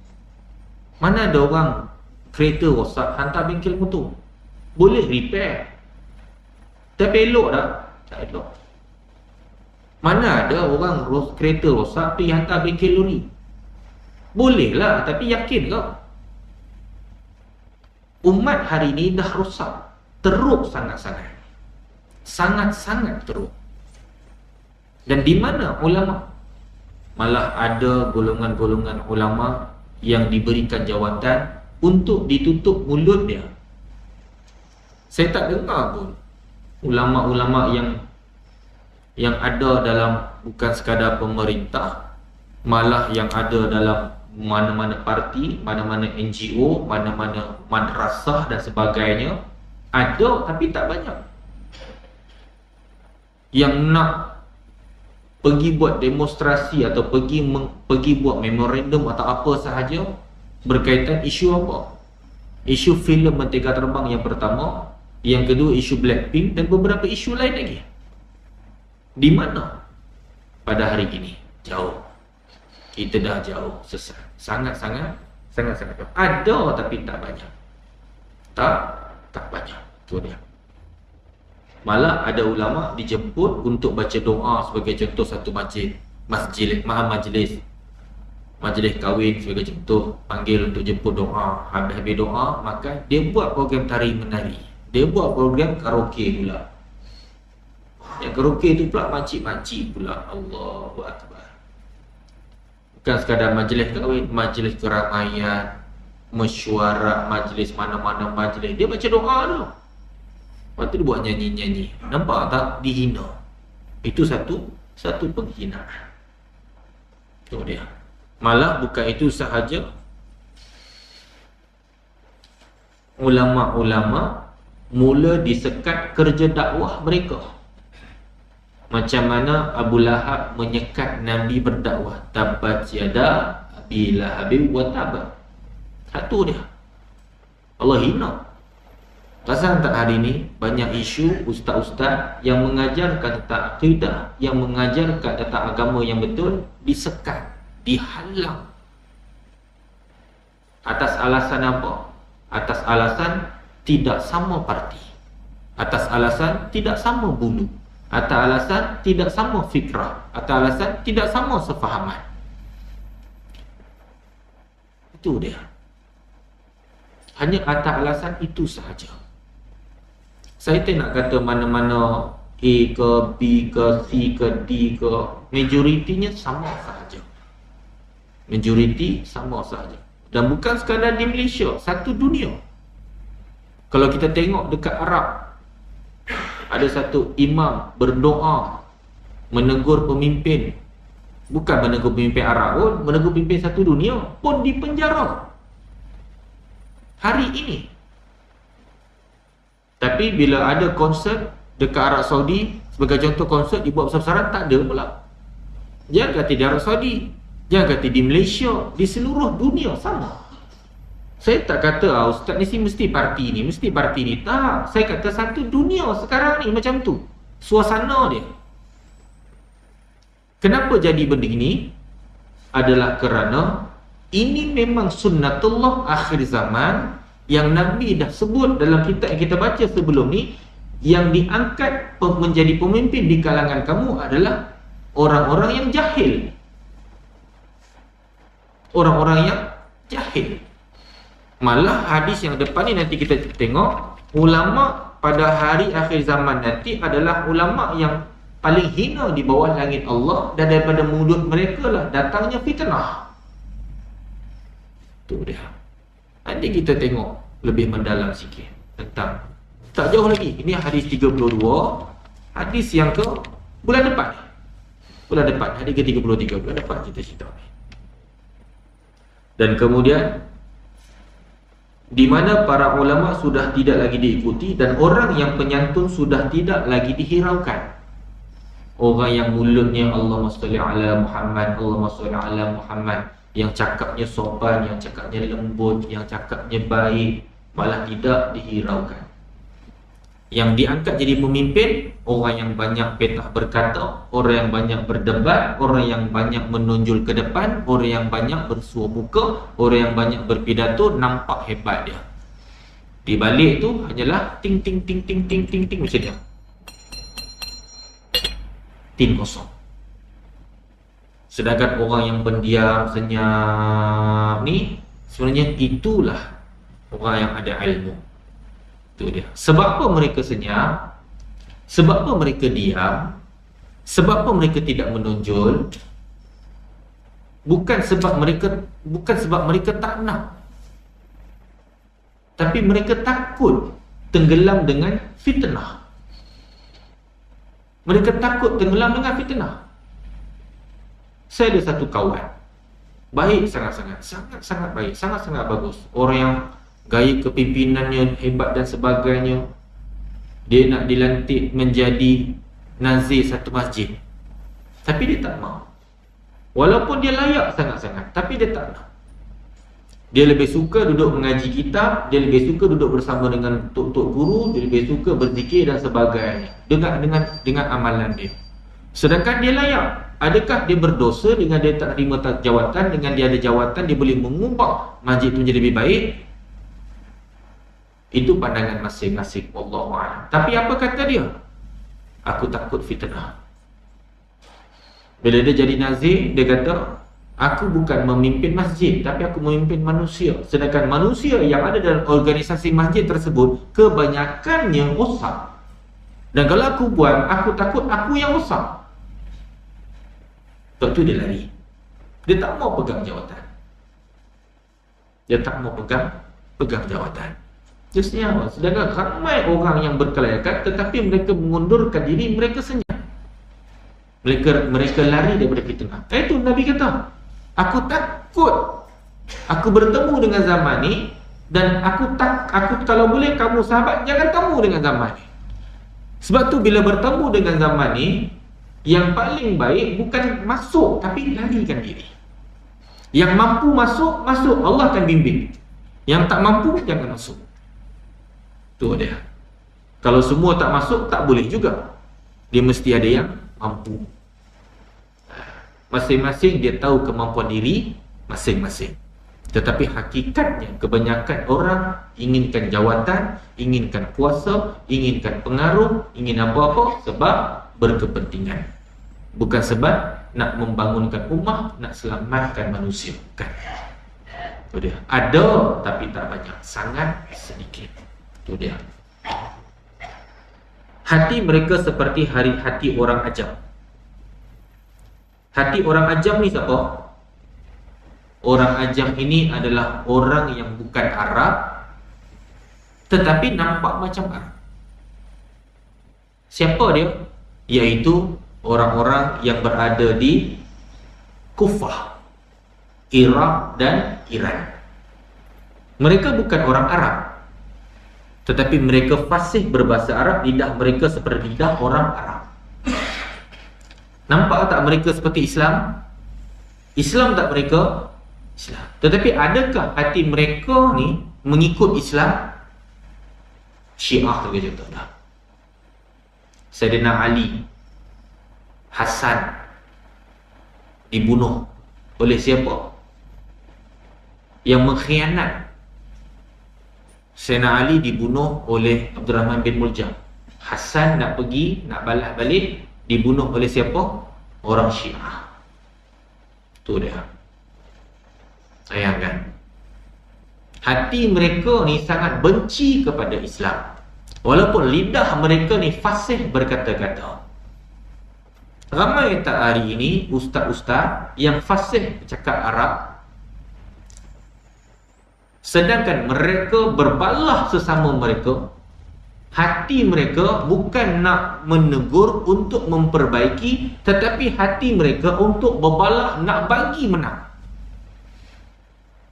Mana ada orang kereta rosak hantar bengkel motor? Boleh repair, tapi elok tak? Tak elok. Mana ada orang kereta rosak pergi hantar bengkel lori? Boleh lah, tapi yakin kau? Umat hari ni dah rosak, teruk sangat-sangat. Sangat-sangat teruk. Dan di mana ulama? Malah ada golongan-golongan ulama yang diberikan jawatan untuk ditutup mulut dia. Saya tak dengar pun ulama-ulama yang ada dalam bukan sekadar pemerintah, malah yang ada dalam mana-mana parti, mana-mana NGO, mana-mana madrasah dan sebagainya. Ada tapi tak banyak yang nak pergi buat demonstrasi atau pergi buat memorandum atau apa sahaja berkaitan isu apa? Isu filem Mentega Terbang yang pertama, yang kedua isu Blackpink, dan beberapa isu lain lagi. Di mana pada hari ini? Jauh. Kita dah jauh, sesat. Sangat-sangat jauh. Ada tapi tak banyak. Tak banyak. Itu dia. Malah ada ulama dijemput untuk baca doa sebagai contoh satu majlis kahwin sebagai contoh, panggil untuk jemput doa. Habis doa, maka dia buat program tari menari, dia buat program karaoke pula. Yang karaoke tu pula makcik-makcik pula. Allahu Akbar. Bukan sekadar majlis kahwin, majlis keramaian, mesyuarat, majlis mana-mana majlis, dia baca doa tu. Lepas tu dia buat nyanyi-nyanyi. Nampak tak? Dihina. Itu satu penghinaan. Itu dia. Malah bukan itu sahaja, ulama-ulama mula disekat kerja dakwah mereka. Macam mana Abu Lahab menyekat Nabi berdakwah. Tabbat yada Abi Lahabin wa tab. Satu dia. Allah hina. Pasal tak hari ni banyak isu ustaz-ustaz yang mengajarkan tentang akidah, yang mengajarkan tentang agama yang betul disekat, dihalang. Atas alasan apa? Atas alasan tidak sama parti. Atas alasan tidak sama bulu. Atas alasan tidak sama fikrah. Atas alasan tidak sama sefahaman. Itu dia. Hanya atas alasan itu sahaja. Saya tak nak kata mana-mana A ke B ke C ke D ke, majoritinya sama sahaja. Majoriti sama sahaja. Dan bukan sekadar di Malaysia, satu dunia. Kalau kita tengok dekat Arab, ada satu imam berdoa menegur pemimpin. Bukan menegur pemimpin Arab pun, menegur pemimpin satu dunia pun dipenjara hari ini. Tapi bila ada konsert dekat Arab Saudi, sebagai contoh konsert dibuat besar-besaran, tak ada pula. Jangan kata di Arab Saudi, jangan kata di Malaysia, di seluruh dunia sama. Saya tak kata ustaz ni mesti parti ni, mesti parti ni. Tak, saya kata satu dunia sekarang ni macam tu. Suasana dia. Kenapa jadi begini? Adalah kerana ini memang sunnatullah akhir zaman yang Nabi dah sebut dalam kitab yang kita baca sebelum ni. Yang diangkat menjadi pemimpin di kalangan kamu adalah orang-orang yang jahil. Orang-orang yang jahil. Malah hadis yang depan ni nanti kita tengok, ulama pada hari akhir zaman nanti adalah ulama yang paling hina di bawah langit Allah, dan daripada mulut mereka lah datangnya fitnah. Itu dia. Nanti kita tengok lebih mendalam sikit tentang, tak jauh lagi, ini hadis 32, hadis yang ke bulan depan. Bulan depan, hadis ke 33, bulan depan kita cerita ni. Dan kemudian di mana para ulama sudah tidak lagi diikuti dan orang yang penyantun sudah tidak lagi dihiraukan. Orang yang mulutnya Allahumma shalli ala Muhammad, Allahumma shalli ala Muhammad, yang cakapnya sopan, yang cakapnya lembut, yang cakapnya baik, malah tidak dihiraukan. Yang diangkat jadi pemimpin, orang yang banyak petah berkata, orang yang banyak berdebat, orang yang banyak menonjol ke depan, orang yang banyak bersua muka, orang yang banyak berpidato, nampak hebat dia. Di balik tu hanyalah ting ting ting ting ting ting ting macam dia. Tin kosong. Sedangkan orang yang pendiam, senyap ni, sebenarnya itulah orang yang ada ilmu. Itu dia. Sebab apa mereka senyap? Sebab apa mereka diam? Sebab apa mereka tidak menonjol? Bukan sebab mereka tak nak, tapi mereka takut tenggelam dengan fitnah. Mereka takut tenggelam dengan fitnah. Saya ada satu kawan, baik sangat-sangat baik, sangat-sangat bagus. Orang yang gaya kepimpinannya hebat dan sebagainya. Dia nak dilantik menjadi nazir satu masjid, tapi dia tak mahu. Walaupun dia layak sangat-sangat, tapi dia tak nak. Dia lebih suka duduk mengaji kitab, dia lebih suka duduk bersama dengan tok-tok guru, dia lebih suka berzikir dan sebagainya dengan amalan dia. Sedangkan dia layak. Adakah dia berdosa dengan dia tak terima jawatan? Dengan dia ada jawatan, dia boleh mengubah masjid itu menjadi lebih baik? Itu pandangan masing-masing, wallahu a'lam. Tapi apa kata dia? Aku takut fitnah. Bila dia jadi nazir, dia kata, aku bukan memimpin masjid, tapi aku memimpin manusia. Sedangkan manusia yang ada dalam organisasi masjid tersebut, kebanyakannya rosak. Dan kalau aku buat, aku takut aku yang rosak. Sebab tu dia lari. Dia tak mau pegang jawatan. Dia tak mau pegang jawatan. Dia senyap. Sedangkan ramai orang yang berkelayakan, tetapi mereka mengundurkan diri, mereka senyap. Mereka lari daripada fitnah. Itu Nabi kata, aku takut aku bertemu dengan zaman ni, Dan aku kalau boleh kamu sahabat, jangan temu dengan zaman ni. Sebab tu bila bertemu dengan zaman ni, yang paling baik bukan masuk, tapi larikan diri. Yang mampu masuk, masuk, Allah akan bimbing. Yang tak mampu, jangan masuk. Tu dia. Kalau semua tak masuk, tak boleh juga. Dia mesti ada yang mampu. Masing-masing dia tahu kemampuan diri masing-masing. Tetapi hakikatnya kebanyakan orang inginkan jawatan, inginkan kuasa, inginkan pengaruh, ingin apa-apa sebab berkepentingan. Bukan sebab nak membangunkan ummah, nak selamatkan manusia. Bukan. Itu dia. Ada tapi tak banyak, sangat sedikit. Itu dia. Hati mereka seperti hati orang ajam. Hati orang ajam ni siapa? Orang ajam ini adalah orang yang bukan Arab tetapi nampak macam Arab. Siapa dia? Iaitu orang-orang yang berada di Kufah, Iraq dan Iran. Mereka bukan orang Arab, tetapi mereka fasih berbahasa Arab. Lidah mereka seperti lidah orang Arab. Nampak tak mereka seperti Islam? Islam tak mereka? Islam. Tetapi adakah hati mereka ni mengikut Islam? Syiah tu je tak dah. Sayyidina Ali, Hasan dibunuh oleh siapa? Yang mengkhianat. Sayyidina Ali dibunuh oleh Abdul Rahman bin Muljam. Hasan nak pergi, nak balas balik, dibunuh oleh siapa? Orang Syiah. Tu dia. Sayangkan. Hati mereka ni sangat benci kepada Islam. Walaupun lidah mereka ni fasih berkata-kata. Ramai tak hari ini ustaz-ustaz yang fasih bercakap Arab, sedangkan mereka berbalah sesama mereka. Hati mereka bukan nak menegur untuk memperbaiki, tetapi hati mereka untuk berbalah nak bagi menang.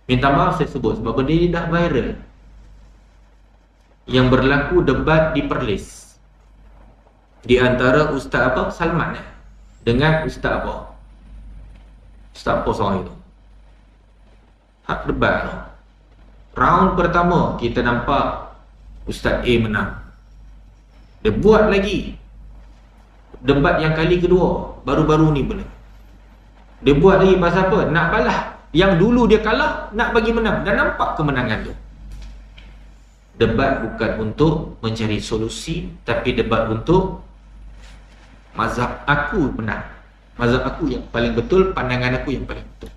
Minta maaf saya sebut sebab benda ini dah viral. Yang berlaku debat di Perlis di antara Ustaz apa? Salman dengan Ustaz apa? Ustaz apa seorang itu? Hak debat tu. Round pertama kita nampak Ustaz A menang. Dia buat lagi debat yang kali kedua, baru-baru ni pula. Dia buat lagi pasal apa? Nak balah. Yang dulu dia kalah, nak bagi menang. Dan nampak kemenangan tu. Debat bukan untuk mencari solusi, tapi debat untuk mazhab aku menang. Mazhab aku yang paling betul, pandangan aku yang paling betul.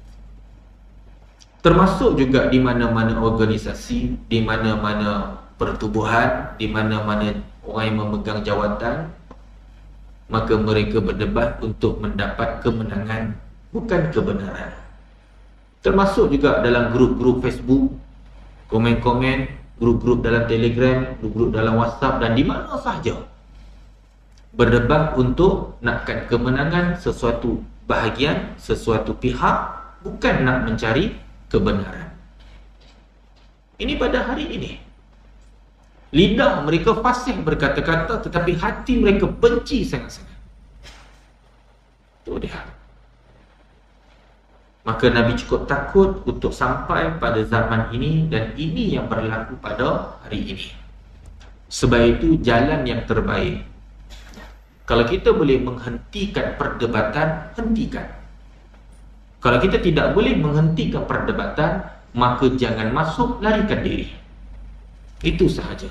Termasuk juga di mana-mana organisasi, di mana-mana pertubuhan, di mana-mana orang yang memegang jawatan, maka mereka berdebat untuk mendapat kemenangan, bukan kebenaran. Termasuk juga dalam grup-grup Facebook, komen-komen, grup-grup dalam Telegram, grup-grup dalam WhatsApp dan di mana sahaja. Berdebat untuk nakkan kemenangan sesuatu bahagian, sesuatu pihak, bukan nak mencari kebenaran. Ini pada hari ini. Lidah mereka fasih berkata-kata, tetapi hati mereka benci sangat-sangat. Itu dia. Maka Nabi cukup takut untuk sampai pada zaman ini, dan ini yang berlaku pada hari ini. Sebab itu jalan yang terbaik, kalau kita boleh menghentikan perdebatan, hentikan. Kalau kita tidak boleh menghentikan perdebatan, maka jangan masuk, larikan diri. Itu sahaja.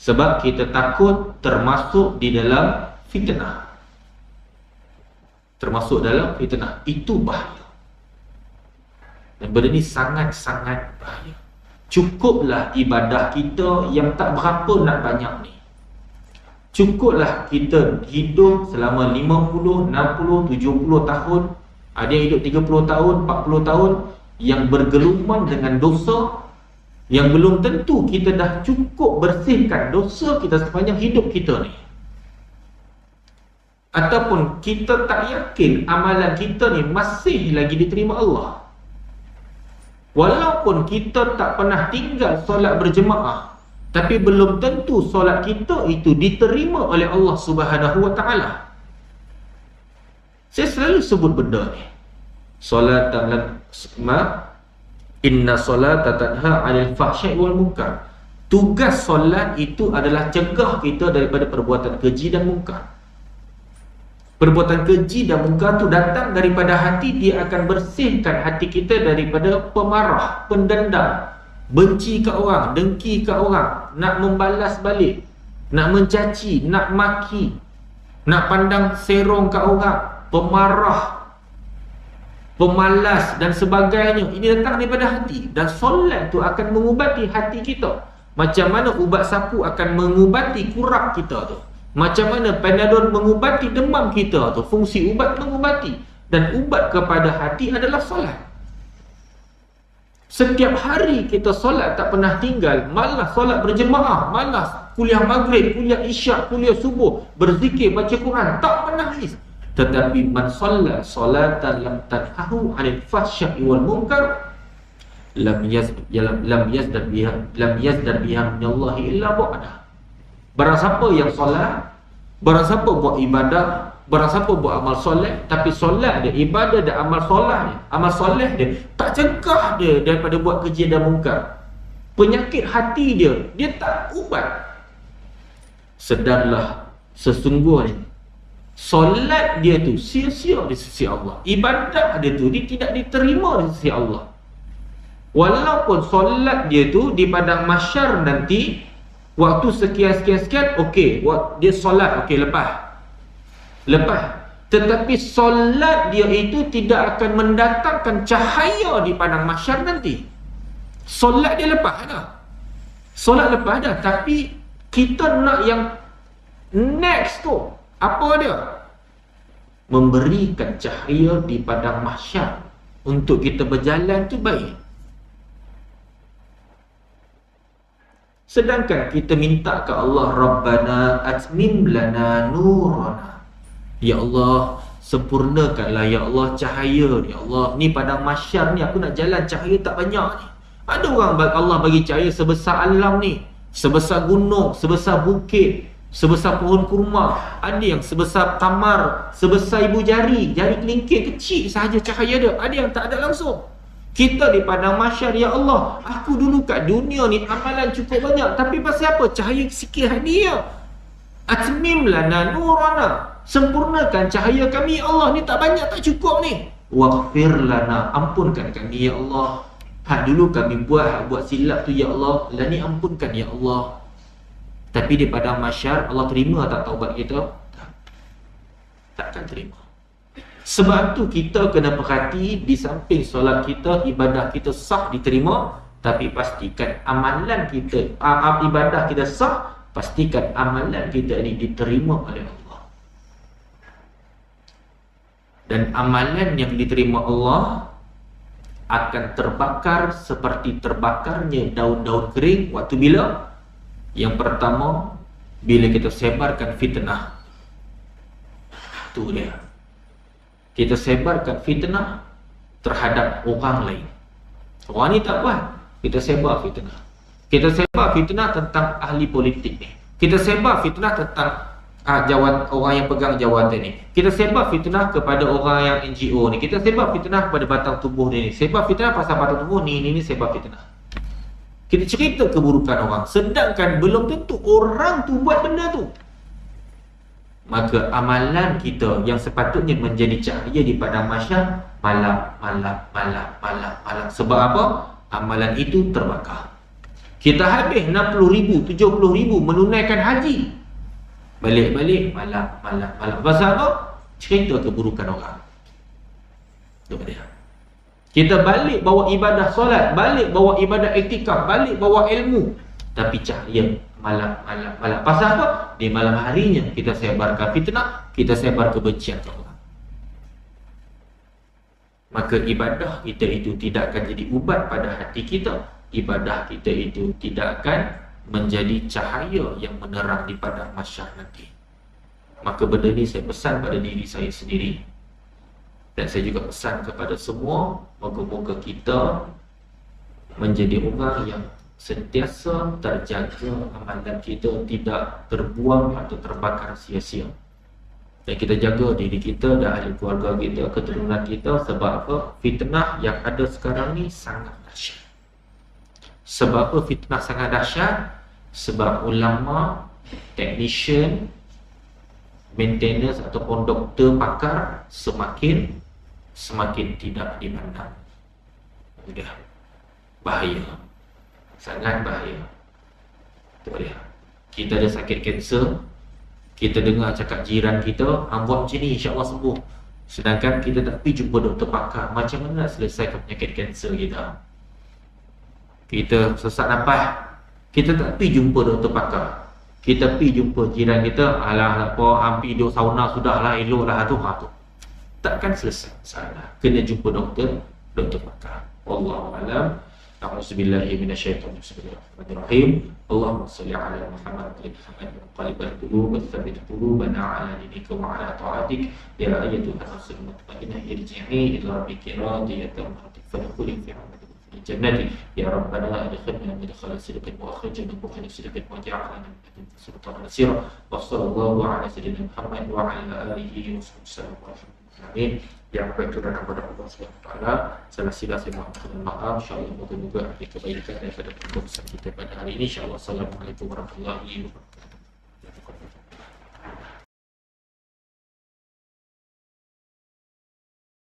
Sebab kita takut termasuk di dalam fitnah. Termasuk dalam fitnah. Itu bahaya. Dan benda ni sangat-sangat bahaya. Cukuplah ibadah kita yang tak berapa nak banyak ni. Cukuplah kita hidup selama 50, 60, 70 tahun. Ada yang hidup 30 tahun, 40 tahun, yang bergelumang dengan dosa, yang belum tentu kita dah cukup bersihkan dosa kita sepanjang hidup kita ni. Ataupun kita tak yakin amalan kita ni masih lagi diterima Allah. Walaupun kita tak pernah tinggal solat berjemaah, tapi belum tentu solat kita itu diterima oleh Allah Subhanahu wa taala. Saya selalu sebut benda ni. Solat dalam inna solata tanha 'anil fahsya'i wal munkar. Tugas solat itu adalah cegah kita daripada perbuatan keji dan munkar. Perbuatan keji dan munkar tu datang daripada hati, dia akan bersihkan hati kita daripada pemarah, pendendam, benci ke orang, dengki ke orang, nak membalas balik, nak mencaci, nak maki, nak pandang serong ke orang, pemarah, pemalas dan sebagainya. Ini datang daripada hati, dan solat tu akan mengubati hati kita. Macam mana ubat sapu akan mengubati kurak kita tu, macam mana Panadol mengubati demam kita tu, fungsi ubat mengubati. Dan ubat kepada hati adalah solat. Setiap hari kita solat tak pernah tinggal, malah solat berjemaah, malah kuliah maghrib, kuliah isyak, kuliah subuh, berzikir, baca Quran, tak pernah habis. Tetapi man solat solatan lam tanhahu 'anil fahsya'i wal munkar lam yazdad biha minallahi illa bu'da. Barang siapa yang solat, barang siapa buat ibadah, barang siapa buat amal soleh, tapi solat dia, ibadah dia, amal soleh dia tak cegah dia daripada buat keji dan mungkar, penyakit hati dia tak ubat. Sedarlah sesungguhnya solat dia tu sia-sia di sisi Allah, ibadah dia tu dia tidak diterima di sisi Allah. Walaupun solat dia tu di padang mahsyar nanti, waktu sekian-sekian, okey, dia solat, okey, lepas. Tetapi solat dia itu tidak akan mendatangkan cahaya di padang mahsyar nanti. Solat dia lepas dah. Tapi kita nak yang next tu. Apa dia? Memberikan cahaya di padang mahsyar. Untuk kita berjalan tu baik. Sedangkan kita minta ke Allah, Rabbana atmim lana nurana. Ya Allah, sempurnakanlah ya Allah cahaya. Ya Allah, ni padang mahsyar ni aku nak jalan, cahaya tak banyak ni. Ada orang Allah bagi cahaya sebesar alam ni, sebesar gunung, sebesar bukit, sebesar pohon kurma. Ada yang sebesar tamar, sebesar ibu jari kelingking kecil sahaja cahaya dia. Ada yang tak ada langsung. Kita di padang mahsyar, ya Allah, aku dulu kat dunia ni amalan cukup banyak, tapi pasal apa? Cahaya sikit hadiah. Atmim lana nurana, sempurnakan cahaya kami ya Allah, ni tak banyak, tak cukup ni. Waghfir lana, ampunkan kami ya Allah. Dulu kami buat silap tu ya Allah, lah ni ampunkan ya Allah. Tapi di padang mahsyar Allah terima tak taubat kita? Takkan terima. Sebab tu kita kena perhati, di samping solat kita, ibadah kita sah diterima, tapi pastikan amalan kita, ibadah kita sah, pastikan amalan kita ini diterima oleh Allah. Dan amalan yang diterima Allah akan terbakar seperti terbakarnya daun-daun kering. Waktu bila? Yang pertama, bila kita sebarkan fitnah. Tu dia. Kita sebarkan fitnah terhadap orang lain. Orang ni tak buat, kita sebar fitnah. Kita sebar fitnah tentang ahli politik ni. Kita sebar fitnah tentang orang yang pegang jawatan ni. Kita sebar fitnah kepada orang yang NGO ni. Kita sebar fitnah kepada batang tubuh ni. Sebar fitnah pasal batang tubuh ni sebar fitnah. Kita cerita keburukan orang, sedangkan belum tentu orang tu buat benda tu. Maka amalan kita yang sepatutnya menjadi cahaya di padang mahsyar malam. Sebab apa? Amalan itu terbakar. Kita habis 60,000, 70,000 menunaikan haji, balik malam. Pasal apa? Cerita keburukan orang. Itu dia. Kita balik bawa ibadah solat, balik bawa ibadah iktikaf, balik bawa ilmu, tapi cahaya malam. Pasal apa? Di malam harinya kita sebarkan fitnah, kita sebar kebencian ke orang. Maka ibadah kita itu tidak akan jadi ubat pada hati kita. Ibadah kita itu tidak akan menjadi cahaya yang menerang di padang mahsyar nanti. Maka benda ni saya pesan pada diri saya sendiri, dan saya juga pesan kepada semua, moga-moga kita menjadi orang yang sentiasa terjaga amalan kita tidak terbuang atau terbakar sia-sia. Dan kita jaga diri kita dan ahli keluarga kita, keturunan kita. Sebab apa? Fitnah yang ada sekarang ni sangat dahsyat. Sebab apa fitnah sangat dahsyat? Sebab ulama, technician, maintenance ataupun doktor pakar semakin tidak dipandang. Sudah bahaya, sangat bahaya. Betul ya? Kita ada sakit kanser, kita dengar cakap jiran kita, buat macam ni insya-Allah sembuh. Sedangkan kita tak pergi jumpa doktor pakar, macam mana nak selesaikan penyakit kanser kita? Kita sesak nafas, kita tak pergi jumpa doktor pakar. Kita pergi jumpa jiran kita, alah apa, hampir duduk sauna sudahlah, eloklah tu, tu. Takkan selesai masalah. Kena jumpa doktor pakar. Wallahu a'lam. A'udzubillahi minasyaitonir rajim. Allahumma shalli ala Muhammad wa ala qalibal qulub wa tsabbit qulubana ala dinika wa ala ta'atik ya ayyatuhan nafsul mutmainnah irji'i ila rabbiki radiyatan mardiyatan fadkhuli fi rahmatil jannati ya rabbana adkhilna mudkhala sidqin wa akhrijna mudkhala sidqin wa ja'alna min ladunka sultanan nasira wa sallallahu ala sayyidina Muhammad wa ala alihi wa sahbihi. Amin. Yang berkenan kepada Allah SWT, salah silap saya mohon maaf. InsyaAllah moga-moga ada kebaikan daripada perkongsian kita pada hari ini. InsyaAllah. Assalamualaikum warahmatullahi wabarakatuh.